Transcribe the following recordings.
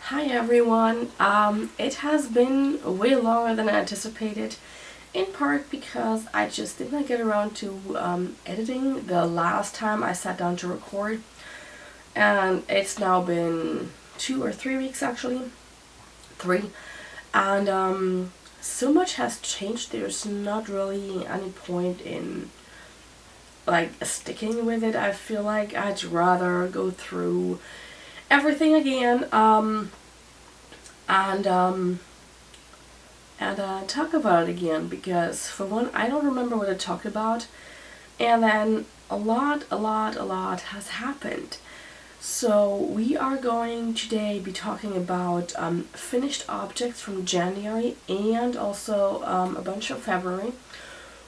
Hi everyone. It has been way longer than I anticipated, in part because I just did not get around to editing the last time I sat down to record, and it's now been 2 or 3 weeks actually, 3, and so much has changed. There's not really any point in like sticking with it. I feel like I'd rather go through everything again and talk about it again, because for one, I don't remember what I talked about, and then a lot has happened. So we are going today be talking about finished objects from January and also a bunch of February.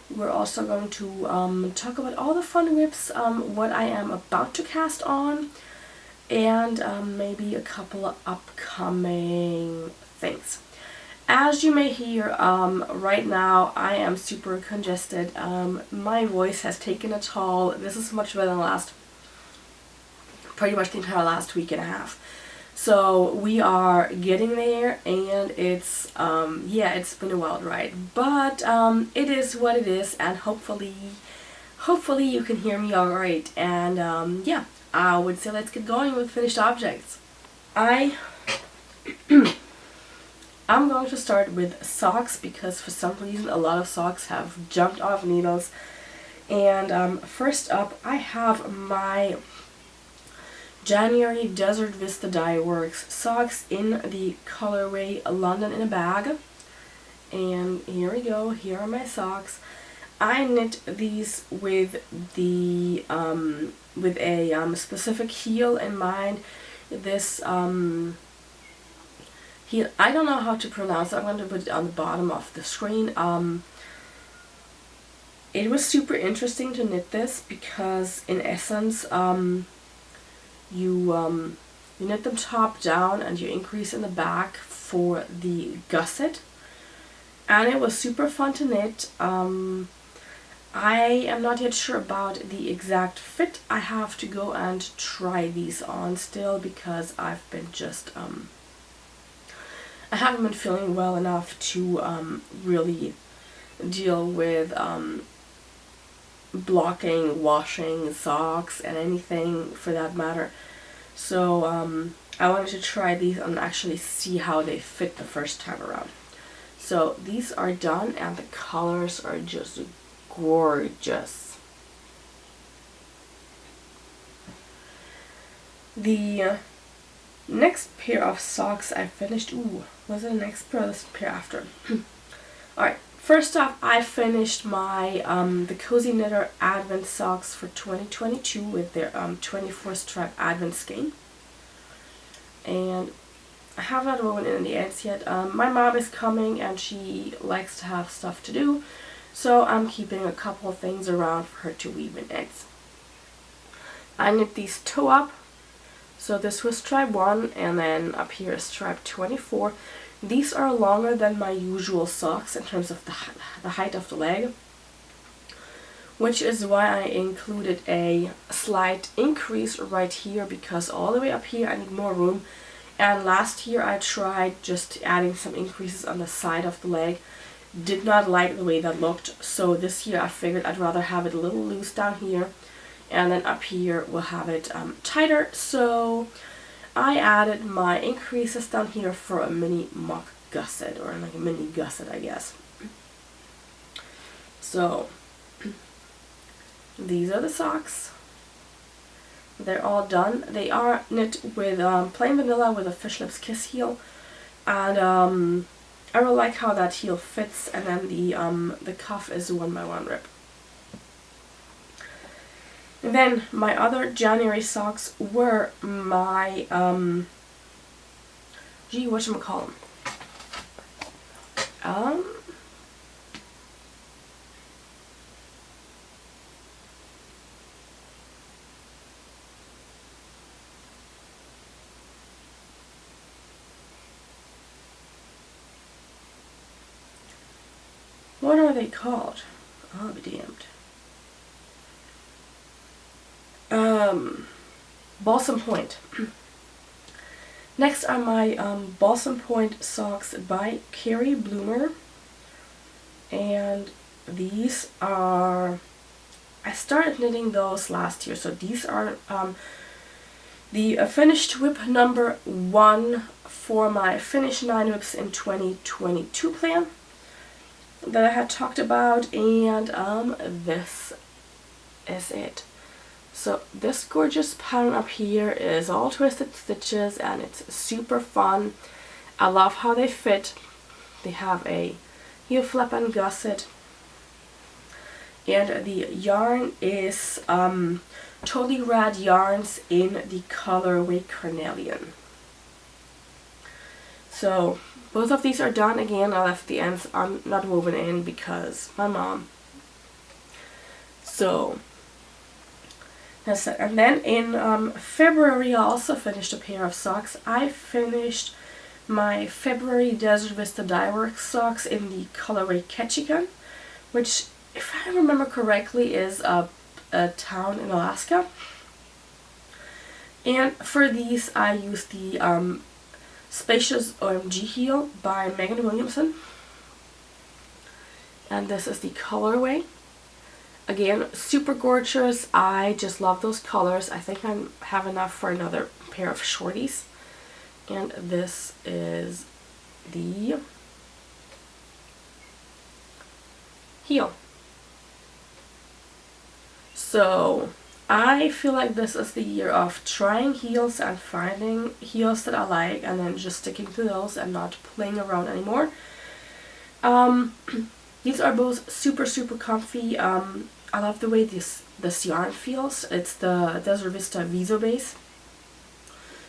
We're also going to talk about all the fun whips, what I am about to cast on, and maybe a couple of upcoming things. As you may hear, right now I am super congested. My voice has taken a toll. This is much better than pretty much the entire last week and a half. So we are getting there, and it's, yeah, it's been a wild ride. But it is what it is, and hopefully you can hear me alright. And yeah, I would say let's get going with finished objects. I'm going to start with socks, because for some reason a lot of socks have jumped off needles. And first up, I have my January Desert Vista Dye Works socks in the colorway London in a Bag. And here we go, here are my socks. I knit these with the with a specific heel in mind. This heel, I don't know how to pronounce it. I'm going to put it on the bottom of the screen. It was super interesting to knit this because in essence you knit them top down and you increase in the back for the gusset, and it was super fun to knit. I am not yet sure about the exact fit. I have to go and try these on still, because I've been just I haven't been feeling well enough to really deal with blocking, washing socks, and anything for that matter. So I wanted to try these and actually see how they fit the first time around. So these are done, and the colors are just gorgeous. The next pair of socks I finished, was it the next pair or the pair after? Alright, first off, I finished my the Cozy Knitter Advent socks for 2022 with their 24 stripe Advent skein. And I have not woven in the ends yet. My mom is coming and she likes to have stuff to do, so I'm keeping a couple of things around for her to weave in ends. I knit these toe up. So this was stripe 1, and then up here is stripe 24. These are longer than my usual socks in terms of the height of the leg, which is why I included a slight increase right here, because all the way up here I need more room. And last year I tried just adding some increases on the side of the leg. Did not like the way that looked, so this year I figured I'd rather have it a little loose down here, and then up here we'll have it tighter. So I added my increases down here for a mini mock gusset, or like a mini gusset, I guess. So these are the socks. They're all done. They are knit with plain vanilla with a fish lips kiss heel, and I really like how that heel fits. And then the cuff is 1x1 rip. And then my other January socks were my whatchamacallem? What are they called? I'll be damned. Balsam Point. Next are my Balsam Point socks by Carrie Bloomer, and these are, I started knitting those last year, so these are the finished whip number 1 for my Finish 9 whips in 2022 plan that I had talked about, and this is it. So this gorgeous pattern up here is all twisted stitches and it's super fun. I love how they fit. They have a heel flap and gusset, and the yarn is Totally Rad yarns in the colorway Carnelian. So both of these are done. Again, I left the ends not woven in because my mom. So that's it. And then in February I also finished a pair of socks. I finished my February Desert Vista Dyeworks socks in the colorway Ketchikan, which, if I remember correctly, is a town in Alaska. And for these I used the Spacious OMG heel by Megan Williamson, and this is the colorway. Again, super gorgeous. I just love those colors. I think I have enough for another pair of shorties. And this is the heel. So I feel like this is the year of trying heels and finding heels that I like and then just sticking to those and not playing around anymore. These are both super comfy. I love the way this yarn feels. It's the Desert Vista Viso base.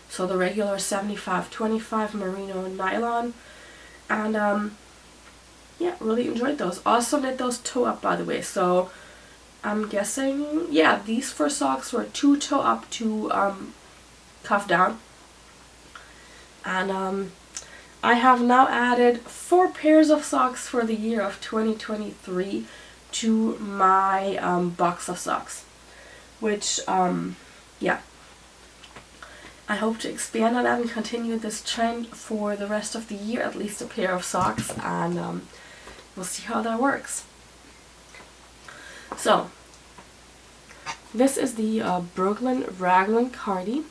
So the regular 75-25 merino nylon. And yeah, really enjoyed those. Also knit those toe up, by the way. So I'm guessing, yeah, these 4 socks were 2 toe up, 2 cuff down. And I have now added 4 pairs of socks for the year of 2023 to my box of socks, which yeah, I hope to expand on that and continue this trend for the rest of the year, at least a pair of socks, and we'll see how that works. So this is the Brooklyn Raglan Cardi.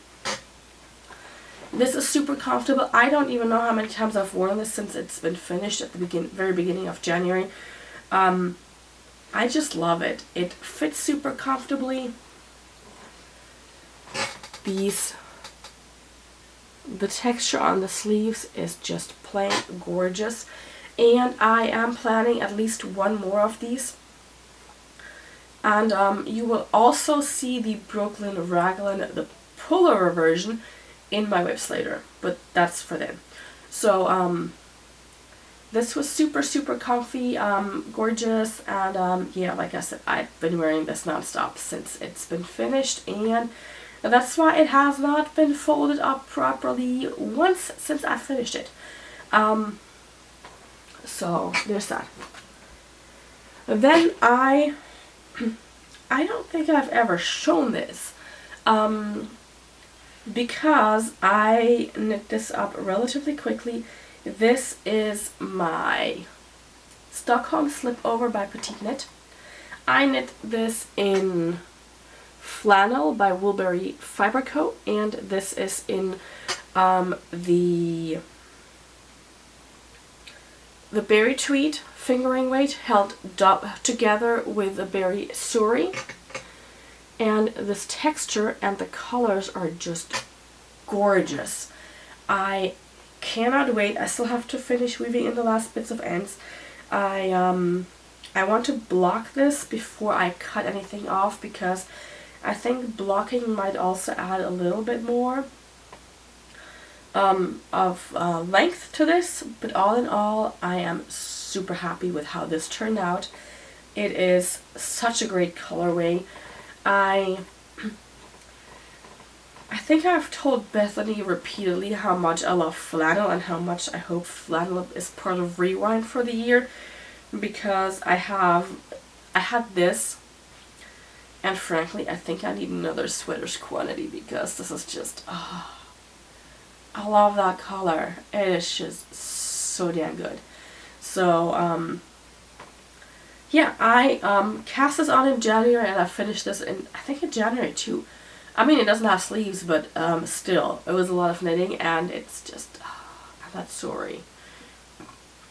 This is super comfortable. I don't even know how many times I've worn this since it's been finished at the very beginning of January. I just love it. It fits super comfortably. The texture on the sleeves is just plain gorgeous. And I am planning at least 1 more of these. And you will also see the Brooklyn Raglan, the pullover version, in my whips later, but that's for them. So this was super comfy, gorgeous, and yeah, like I said, I've been wearing this nonstop since it's been finished, and that's why it has not been folded up properly once since I finished it. So there's that. Then I don't think I've ever shown this, because I knit this up relatively quickly. This is my Stockholm Slipover by Petite Knit. I knit this in flannel by Woolberry Fiber Co, and this is in the berry tweed fingering weight held together with the berry suri. And this texture and the colors are just gorgeous. I cannot wait. I still have to finish weaving in the last bits of ends. I want to block this before I cut anything off, because I think blocking might also add a little bit more of length to this. But all in all, I am super happy with how this turned out. It is such a great colorway. I think I've told Bethany repeatedly how much I love flannel and how much I hope flannel is part of Rewind for the year, because I had this, and frankly I think I need another sweaters quantity, because this is just I love that color. It is just so damn good. So yeah, I cast this on in January, and I finished this in, I think, in January too. I mean, it doesn't have sleeves, but still, it was a lot of knitting, and it's just that story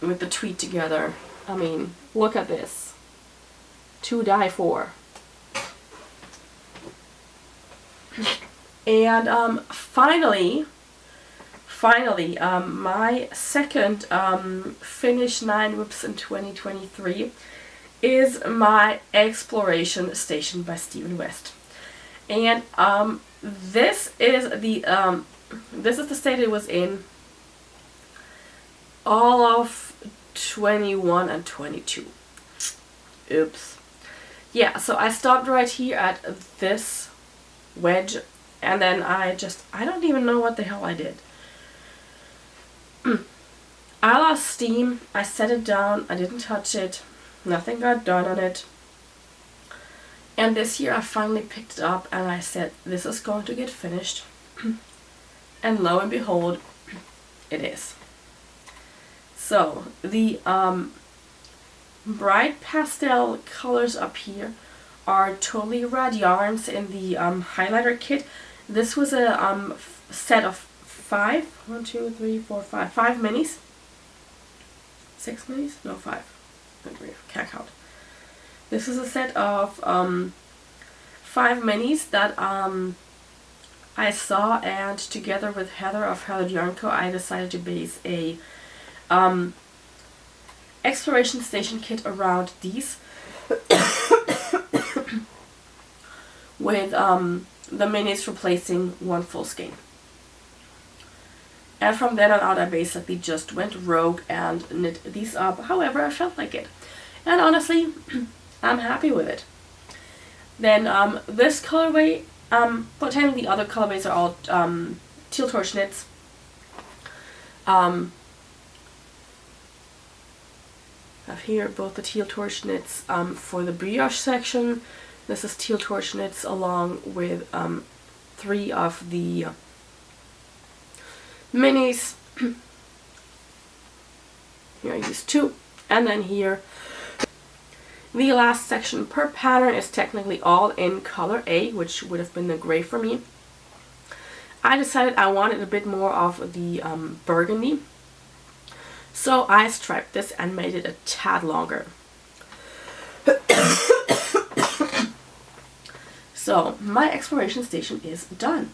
with the tweed together. I mean, look at this. To die for. And finally, my second finished 9 whips in 2023 is my Exploration Station by Stephen West. And this is the state it was in all of 21 and 22. Oops. Yeah, so I stopped right here at this wedge, and then I don't even know what the hell I did. I lost steam, I set it down, I didn't touch it, nothing got done on it. And this year I finally picked it up and I said, this is going to get finished. And lo and behold, it is. So the bright pastel colors up here are totally red yarns in the highlighter kit. This was a set of 5 minis. 6 minis? No, 5. Can't count. This is a set of 5 minis that I saw, and together with Heather of Heather Yarn Co. I decided to base a Exploration Station kit around these with the minis replacing one full skein. And from then on out I basically just went rogue and knit these up however I felt like it. And honestly, I'm happy with it. Then this colorway, potentially the other colorways are all teal torch knits. I have here both the teal torch knits for the brioche section. This is teal torch knits along with 3 of the minis. Here I use 2, and then here the last section per pattern is technically all in color A, which would have been the gray for me. I decided I wanted a bit more of the burgundy, so I striped this and made it a tad longer. So my Exploration Station is done.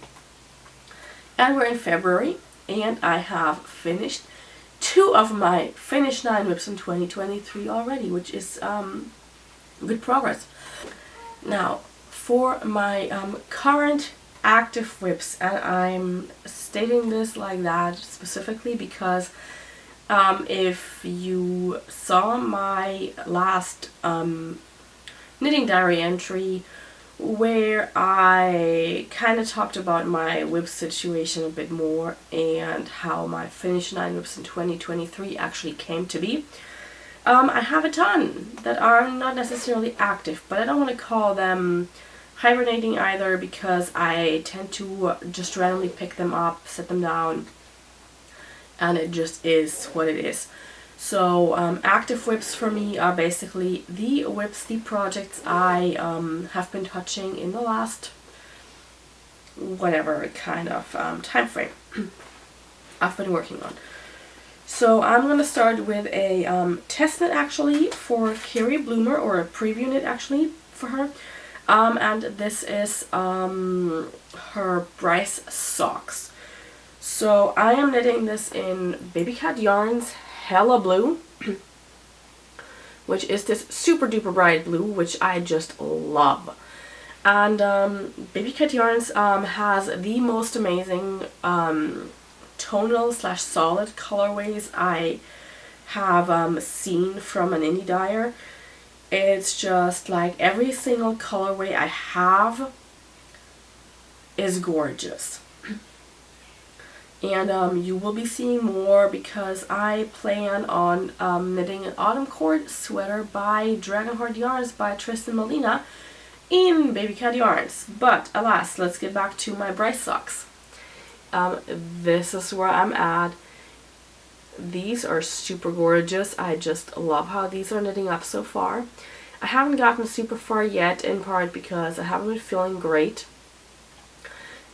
And we're in February, and I have finished 2 of my finished 9 whips in 2023 already, which is good progress. Now, for my current active whips, and I'm stating this like that specifically because if you saw my last knitting diary entry where I kind of talked about my whip situation a bit more and how my finished 9 whips in 2023 actually came to be. I have a ton that are not necessarily active, but I don't want to call them hibernating either because I tend to just randomly pick them up, set them down, and it just is what it is. So active whips for me are basically the whips, the projects I have been touching in the last whatever kind of time frame I've been working on. So I'm going to start with a test knit actually for Carrie Bloomer, or a preview knit actually for her. And this is her Bryce socks. So I am knitting this in Baby Cat Yarns Hella Blue, which is this super duper bright blue, which I just love. And Baby Cat Yarns has the most amazing tonal / solid colorways I have seen from an indie dyer. It's just like every single colorway I have is gorgeous. And you will be seeing more because I plan on knitting an autumn cord sweater by Dragonheart Yarns by Tristan Molina in Baby Cat Yarns. But alas, let's get back to my Bryce socks. this is where I'm at. These are super gorgeous. I just love how these are knitting up so far. I haven't gotten super far yet, in part because I haven't been feeling great.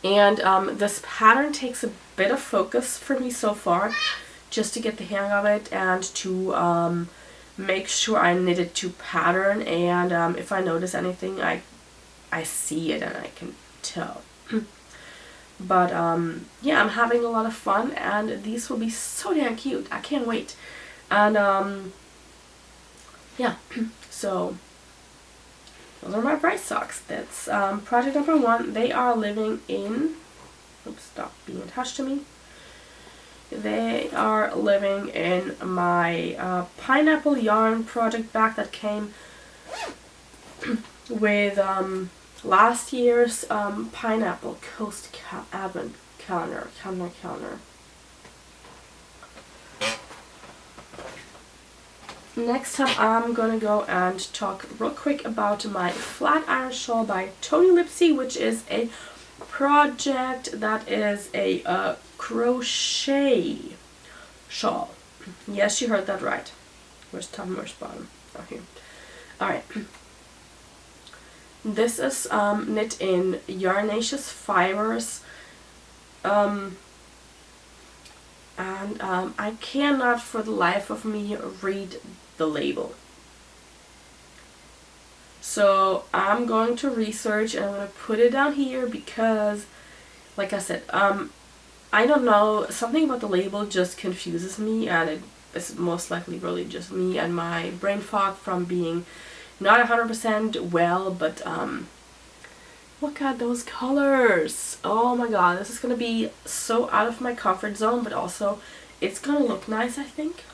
And this pattern takes a bit of focus for me so far, just to get the hang of it and to make sure I knit it to pattern. And if I notice anything, I see it and I can tell. But yeah, I'm having a lot of fun, and these will be so damn cute. I can't wait. And yeah, so those are my bright socks. That's project number 1. They are living in, oops, stop being attached to me. They are living in my pineapple yarn project bag that came with last year's pineapple coast advent calendar. Next up, I'm gonna go and talk real quick about my flat iron shawl by Tony Lipsy, which is a project that is a crochet shawl. Yes, you heard that right. Where's top and where's bottom? Oh, here. Alright. This is knit in Yarnaceous fibers. I cannot for the life of me read the label. So I'm going to research and I'm going to put it down here because, like I said, I don't know, something about the label just confuses me, and it is most likely really just me and my brain fog from being not 100% well, but look at those colors. Oh my god, this is going to be so out of my comfort zone, but also it's going to look nice, I think.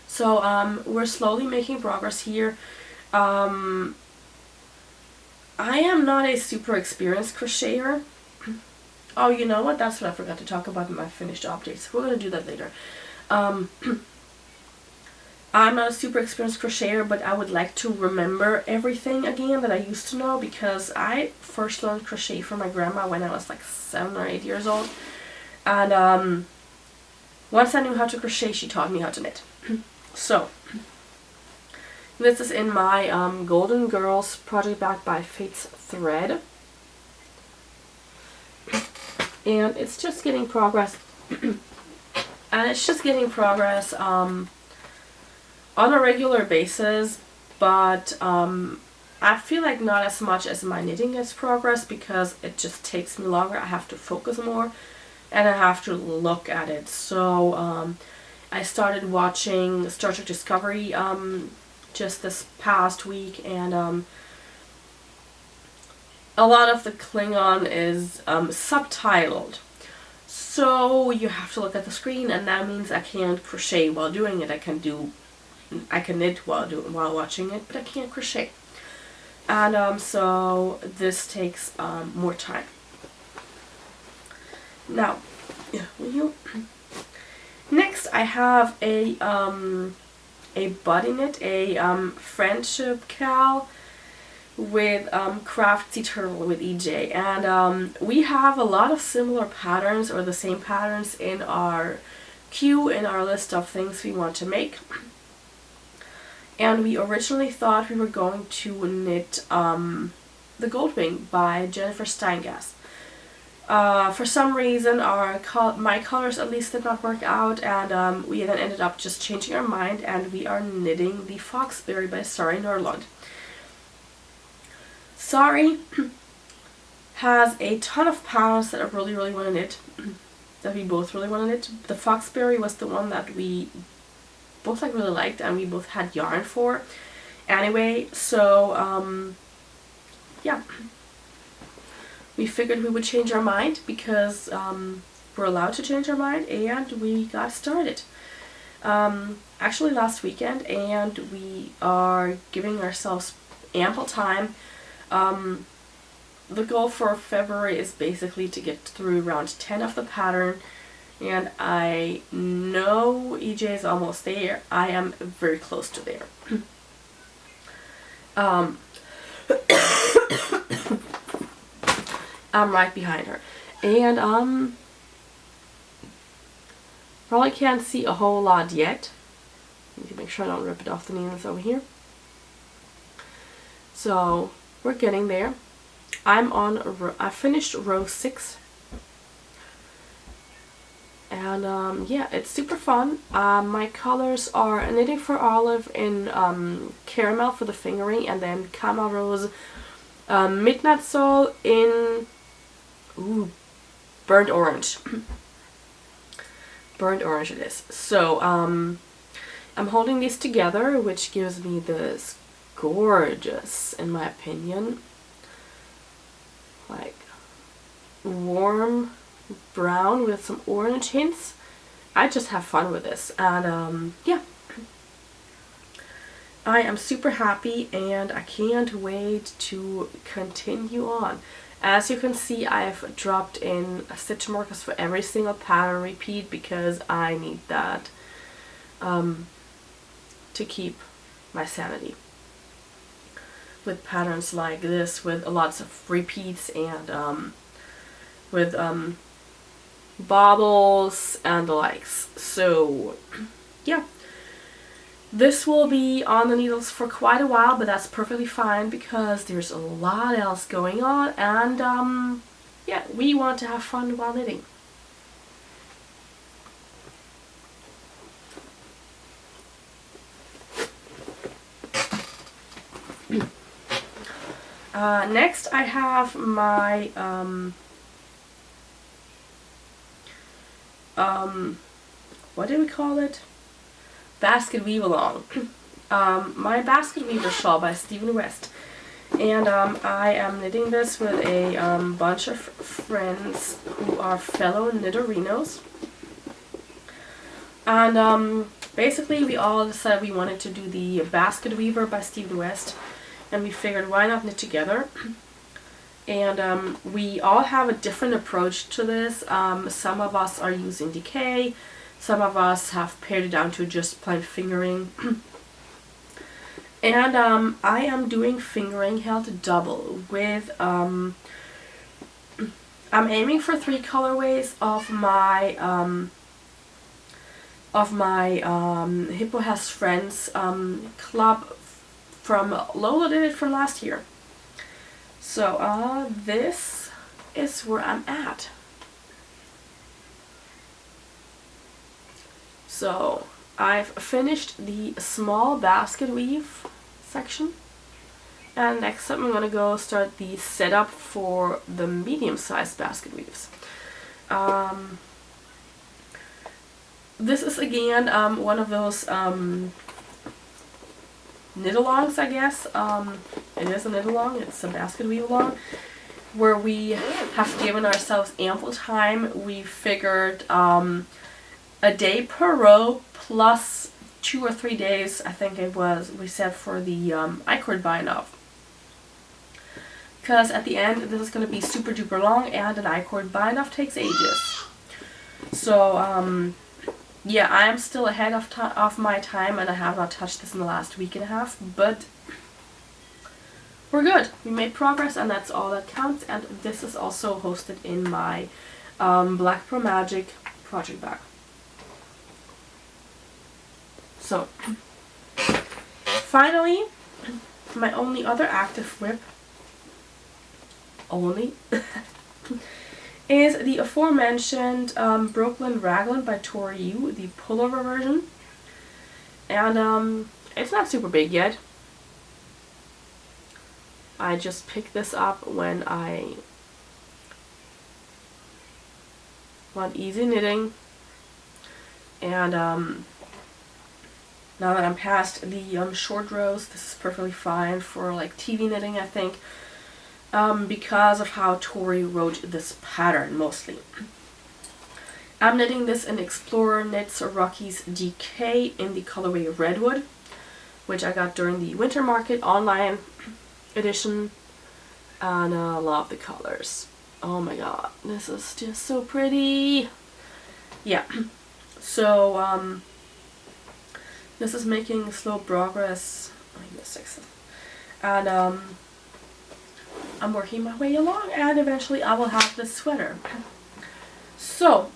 So we're slowly making progress here. I am not a super experienced crocheter. Oh, you know what? That's what I forgot to talk about in my finished objects. We're going to do that later. I'm not a super experienced crocheter, but I would like to remember everything again that I used to know, because I first learned crochet from my grandma when I was like 7 or 8 years old. And once I knew how to crochet, she taught me how to knit. So, this is in my Golden Girls project bag by Fate's Thread. And it's just getting progress. And it's just getting progress on a regular basis, but I feel like not as much as my knitting gets progress, because it just takes me longer. I have to focus more and I have to look at it. So I started watching Star Trek Discovery just this past week, and a lot of the Klingon is subtitled. So you have to look at the screen, and that means I can't crochet while doing it. I can knit while watching it, but I can't crochet. And so this takes more time. Now, next I have a body knit, a friendship cal with Craftsy Turtle with EJ, and we have a lot of similar patterns, or the same patterns, in our queue, in our list of things we want to make. And we originally thought we were going to knit the Goldwing by Jennifer Steingass. For some reason my colors at least did not work out, and we then ended up just changing our mind, and we are knitting the Foxberry by Sari Nordlund. Sari has a ton of patterns that I really want to knit, that we both really want to knit. The Foxberry was the one that we both really liked, and we both had yarn for. Anyway, so yeah, we figured we would change our mind, because we're allowed to change our mind, and we got started. Actually last weekend, and we are giving ourselves ample time. The goal for February is basically to get through round 10 of the pattern, and I know EJ is almost there. I am very close to there. I'm right behind her. And probably can't see a whole lot yet. Need to make sure I don't rip it off the needles over here. So we're getting there. I finished row 6. And yeah, it's super fun. My colors are Knitting for Olive in Caramel for the fingering, and then Camel Rose Midnight Soul in Burnt Orange. Burnt Orange it is. So I'm holding these together, which gives me this gorgeous, in my opinion, like warm brown with some orange hints. I just have fun with this, and yeah, I am super happy and I can't wait to continue on. As you can see, I've dropped in stitch markers for every single pattern repeat because I need that to keep my sanity with patterns like this, with lots of repeats and with bobbles and the likes. So yeah, this will be on the needles for quite a while, but that's perfectly fine because there's a lot else going on, and yeah, we want to have fun while knitting. Next I have my what do we call it? Basket Weave Along. My Basket Weaver shawl by Stephen West. And I am knitting this with a bunch of friends who are fellow knitterinos. And basically we all decided we wanted to do the Basket Weaver by Stephen West. And we figured, why not knit together? And we all have a different approach to this. Some of us are using decay. Some of us have pared it down to just plain fingering. And I am doing fingering held double with, I'm aiming for 3 colorways of my Hippo Has Friends club from Lola did it from last year. So this is where I'm at. So I've finished the small basket weave section, and next up I'm going to go start the setup for the medium-sized basket weaves. This is again one of those knit-alongs, I guess. It is a knit-along, it's a basket weave-along, where we have given ourselves ample time. We figured a day per row plus 2 or 3 days, I think it was, we said for the I-cord bind-off. Because at the end this is going to be super duper long, and an I-cord bind-off takes ages. So yeah, I am still ahead of my time, and I have not touched this in the last week and a half, but we're good. We made progress, and that's all that counts. And this is also hosted in my Black Pearl Magic project bag. So, finally, my only other active whip, is the aforementioned Brooklyn Raglan by Tori Yu, the pullover version. And it's not super big yet. I just picked this up when I want easy knitting. And now that I'm past the short rows, this is perfectly fine for like TV knitting, I think. Because of how Tori wrote this pattern mostly. I'm knitting this in Explorer Knits Rocky's DK in the colorway Redwood, which I got during the winter market online edition, and I love the colors. Oh my god, this is just so pretty. Yeah, so this is making slow progress. And I'm working my way along, and eventually I will have this sweater. So,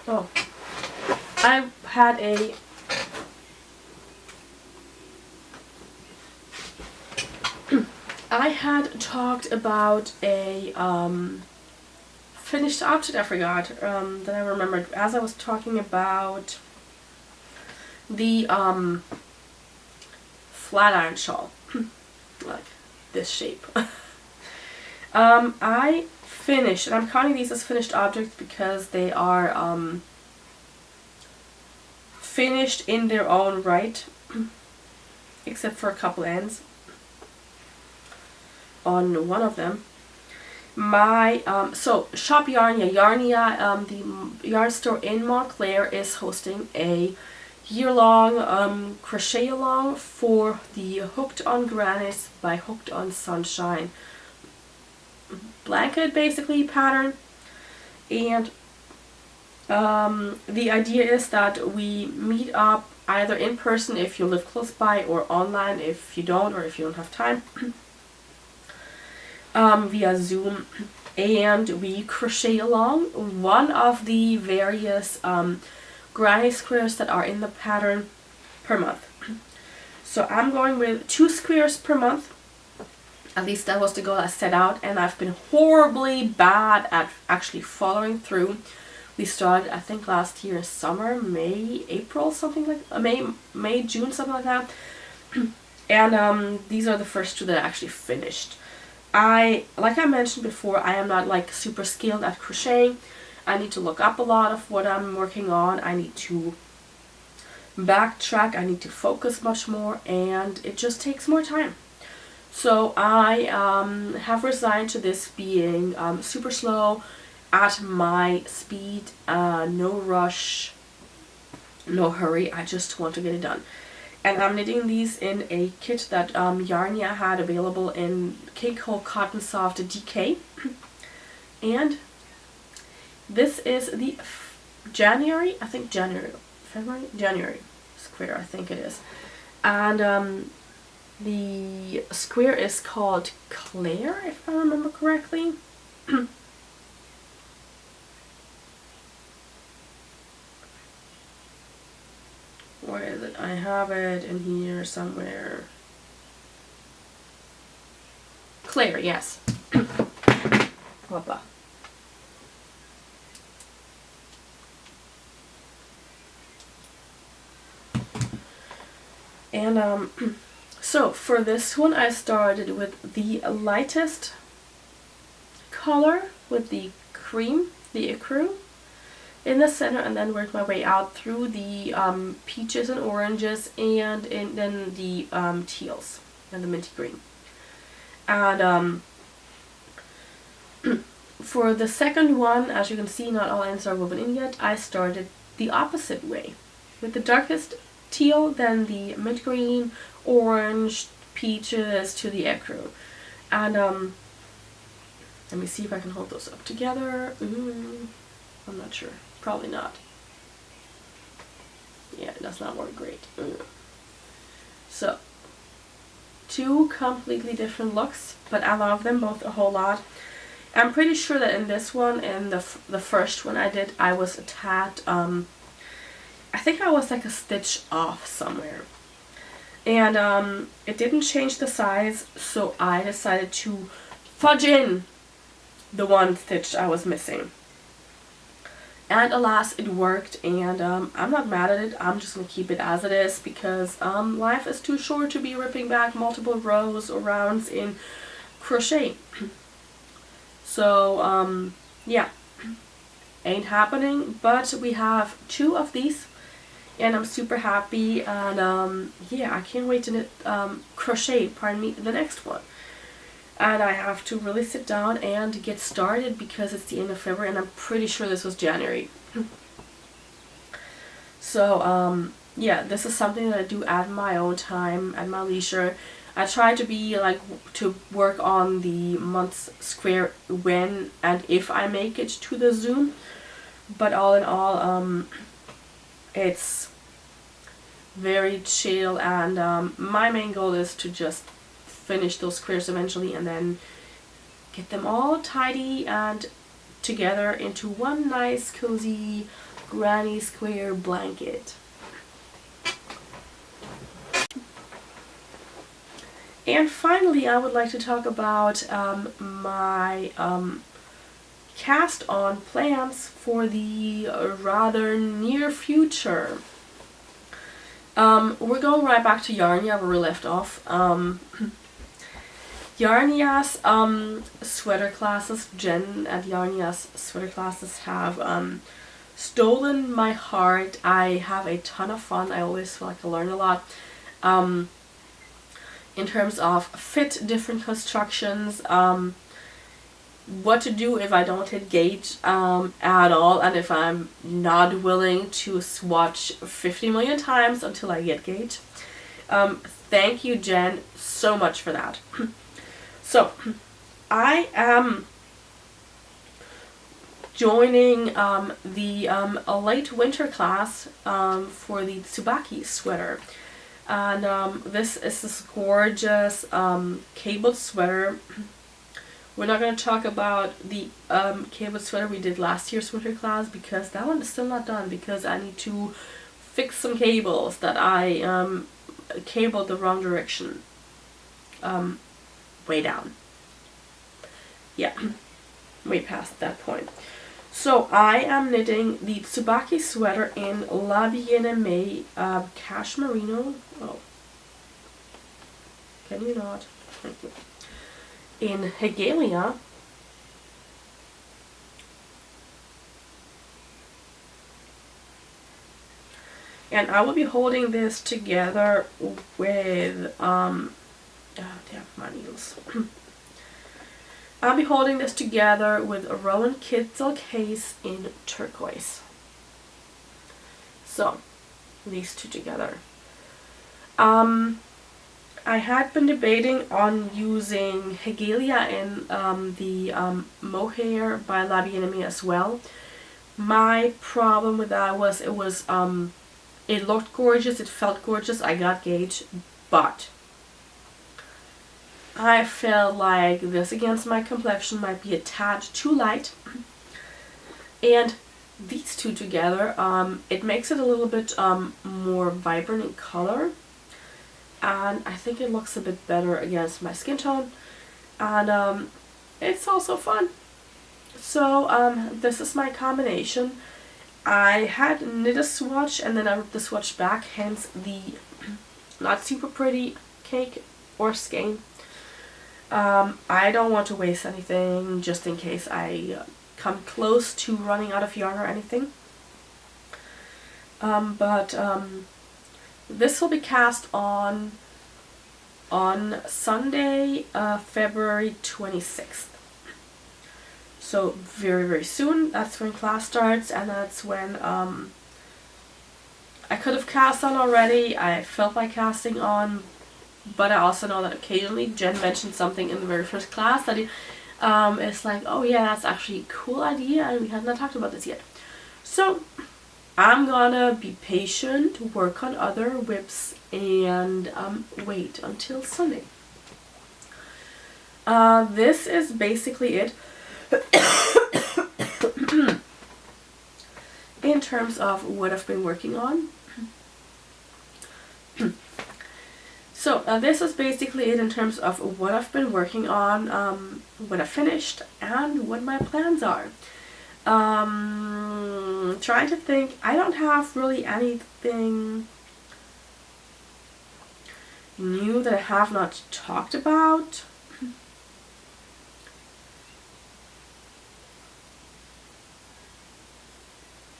oh, I had a I had talked about a finished object I forgot that I remembered as I was talking about the flat iron shawl, like this shape. I finished, and I'm counting these as finished objects because they are finished in their own right, except for a couple ends on one of them. My so Shop Yarnia. The yarn store in Montclair is hosting a year-long crochet along for the Hooked on Granite by Hooked on Sunshine blanket basically pattern, and the idea is that we meet up either in person if you live close by, or online if you don't, or if you don't have time. Via Zoom, and we crochet along one of the various granny squares that are in the pattern per month. So I'm going with 2 squares per month. At least that was the goal I set out, and I've been horribly bad at actually following through. We started, I think, last year summer, May, April, something like May, June, something like that. And these are the first 2 that I actually finished. Like I mentioned before, I am not like super skilled at crocheting. I need to look up a lot of what I'm working on. I need to backtrack. I need to focus much more, and it just takes more time. So I have resigned to this being super slow, at my speed, no rush, no hurry. I just want to get it done. And I'm knitting these in a kit that Yarnia had available in Cake Hole Cotton Soft DK. And this is the January square, I think it is. And the square is called Claire, if I remember correctly. Where is it? I have it in here somewhere. Claire, yes. Hoppa. And so for this one I started with the lightest color with the cream, the ecru, in the center, and then worked my way out through the peaches and oranges, and then the teals and the minty green. And for the second one, as you can see, not all ends are woven in yet. I started the opposite way, with the darkest teal, then the mint green, orange, peaches to the ecru. And let me see if I can hold those up together. I'm not sure. Probably not. Yeah, it does not work great. So, 2 completely different looks, but I love them both a whole lot. I'm pretty sure that in this one, in the first one I did, I was a tad, I think I was like a stitch off somewhere. And it didn't change the size, so I decided to fudge in the 1 stitch I was missing. And alas, it worked, and I'm not mad at it. I'm just going to keep it as it is, because life is too short to be ripping back multiple rows or rounds in crochet. So, yeah, ain't happening, but we have 2 of these, and I'm super happy, and yeah, I can't wait to knit, crochet, pardon me, the next one. And I have to really sit down and get started because it's the end of February, and I'm pretty sure this was January. So, yeah, this is something that I do at my own time, at my leisure. I try to be like to work on the month's square when and if I make it to the Zoom. But all in all, it's very chill, and my main goal is to just finish those squares eventually and then get them all tidy and together into one nice cozy granny square blanket. And finally, I would like to talk about my cast on plans for the rather near future. We're going right back to Yarnia where we left off. Yarnia's sweater classes, Jen at Yarnia's sweater classes have stolen my heart. I have a ton of fun. I always feel like I learn a lot. In terms of fit, different constructions, what to do if I don't hit gauge at all, and if I'm not willing to swatch 50 million times until I get gauge. Thank you, Jen, so much for that. So, I am joining the late winter class for the Tsubaki sweater. And this is this gorgeous cabled sweater. We're not going to talk about the cabled sweater we did last year's winter class because that one is still not done because I need to fix some cables that I cabled the wrong direction. Way down. Yeah, way past that point. So I am knitting the Tsubaki sweater in La Bien-Aimée Cash Merino. Oh, can you not? Thank you. In Hagalia. And I will be holding this together with damn, my needles. I'll be holding this together with a Rowan Kitzel case in turquoise. So, these two together. I had been debating on using Hagalia in the mohair by La Bien-Aimée as well. My problem with that was it looked gorgeous, it felt gorgeous, I got gauge, but I felt like this against my complexion might be a tad too light, and these two together, it makes it a little bit more vibrant in color, and I think it looks a bit better against my skin tone, and it's also fun. So this is my combination. I had knit a swatch and then I ripped the swatch back, hence the not super pretty cake or skein. I don't want to waste anything just in case I come close to running out of yarn or anything. But this will be cast on Sunday, February 26th. So very, very soon. That's when class starts, and that's when I could have cast on already. I felt like casting on, but I also know that occasionally Jen mentioned something in the very first class that it's like, oh yeah, that's actually a cool idea and we have not talked about this yet. So I'm gonna be patient, work on other whips, and wait until Sunday. This is basically it in terms of what I've been working on. So this is basically it in terms of what I've been working on, what I finished, and what my plans are. Trying to think, I don't have really anything new that I have not talked about.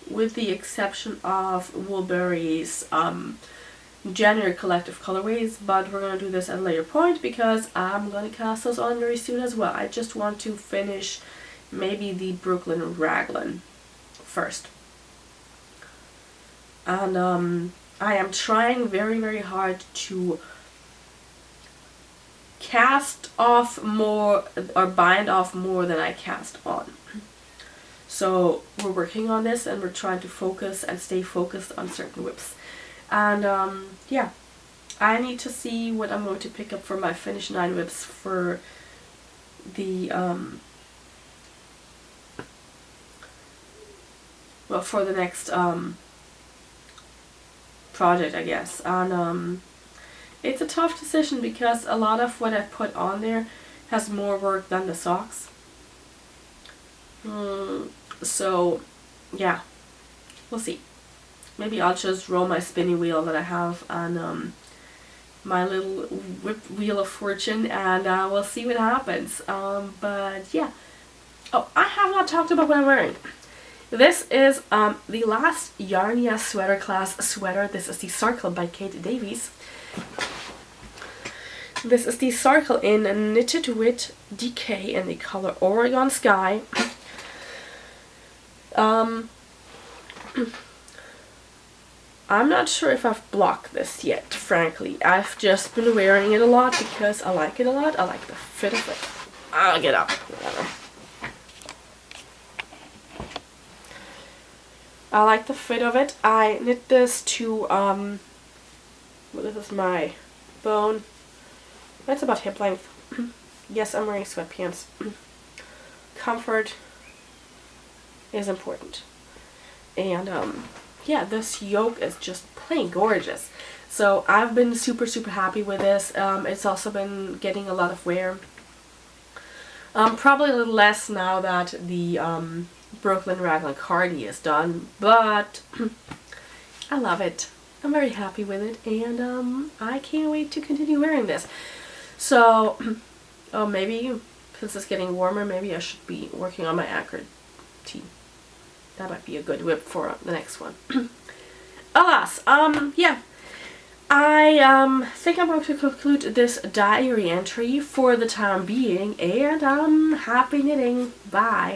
With the exception of Woolberry's January collective colorways, but we're going to do this at a later point because I'm going to cast those on very soon as well. I just want to finish maybe the Brooklyn Raglan first. And I am trying very, very hard to cast off more or bind off more than I cast on. So we're working on this and we're trying to focus and stay focused on certain whips. And yeah, I need to see what I'm going to pick up for my finish 9 whips for the well, for the next project, I guess. And it's a tough decision because a lot of what I put on there has more work than the socks. So yeah, we'll see. Maybe I'll just roll my spinny wheel that I have on my little whip wheel of fortune, and we'll see what happens. But yeah. Oh, I have not talked about what I'm wearing. This is the last Yarnia Sweater class sweater. This is the Sarkle by Kate Davies. This is the Sarkle in Knitted with DK in the color Oregon Sky. I'm not sure if I've blocked this yet, frankly. I've just been wearing it a lot because I like it a lot. I like the fit of it. I'll get up. Whatever. I like the fit of it. I knit this to, well, this is my bone. That's about hip length. Yes, I'm wearing sweatpants. Comfort is important. And, yeah, this yoke is just plain gorgeous. So I've been super happy with this. It's also been getting a lot of wear. Probably a little less now that the Brooklyn Raglan Cardi is done, but I love it. I'm very happy with it, and I can't wait to continue wearing this. So, oh, maybe since it's getting warmer, maybe I should be working on my Acro tee. That might be a good whip for the next one. Alas, yeah. I think I'm going to conclude this diary entry for the time being, and happy knitting. Bye.